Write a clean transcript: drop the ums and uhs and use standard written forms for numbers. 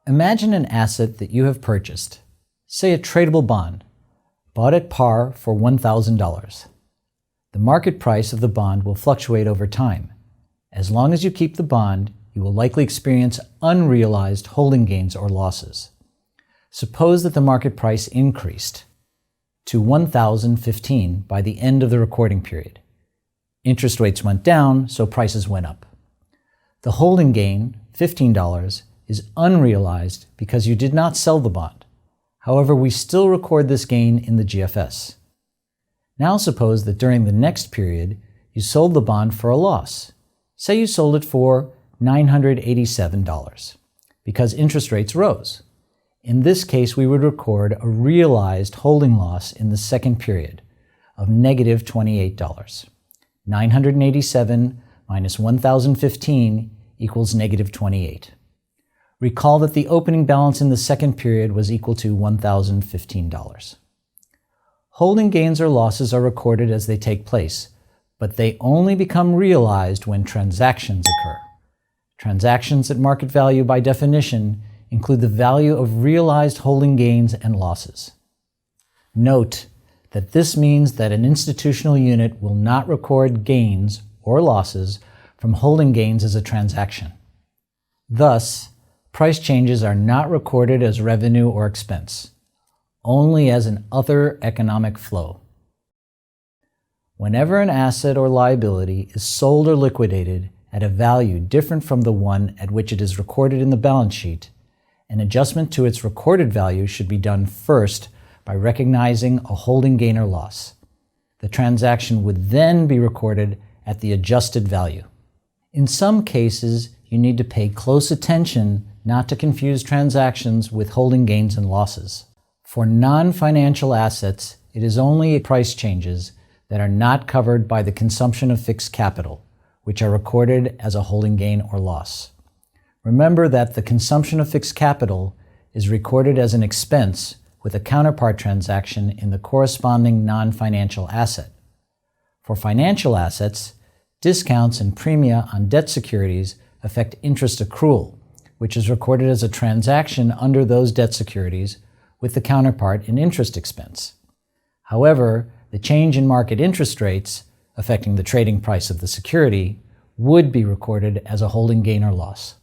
Imagine an asset that you have purchased, say a tradable bond, bought at par for $1,000. The market price of the bond will fluctuate over time. As long as you keep the bond, you will likely experience unrealized holding gains or losses. Suppose that the market price increased to $1,015 by the end of the recording period. Interest rates went down, so prices went up. The holding gain, $15, is unrealized because you did not sell the bond. However, we still record this gain in the GFS. Now suppose that during the next period, you sold the bond for a loss. Say you sold it for $987 because interest rates rose. In this case, we would record a realized holding loss in the second period of negative $28. 987 minus 1,015 equals negative 28. Recall that the opening balance in the second period was equal to $1,015. Holding gains or losses are recorded as they take place, but they only become realized when transactions occur. Transactions at market value, by definition, include the value of realized holding gains and losses. Note that this means that an institutional unit will not record gains or losses from holding gains as a transaction. Thus, price changes are not recorded as revenue or expense, only as an other economic flow. Whenever an asset or liability is sold or liquidated at a value different from the one at which it is recorded in the balance sheet, an adjustment to its recorded value should be done first by recognizing a holding gain or loss. The transaction would then be recorded at the adjusted value. In some cases, you need to pay close attention not to confuse transactions with holding gains and losses. For non-financial assets, it is only price changes that are not covered by the consumption of fixed capital, which are recorded as a holding gain or loss. Remember that the consumption of fixed capital is recorded as an expense with a counterpart transaction in the corresponding non-financial asset. For financial assets, discounts and premia on debt securities affect interest accrual, which is recorded as a transaction under those debt securities with the counterpart in interest expense. However, the change in market interest rates, affecting the trading price of the security, would be recorded as a holding gain or loss.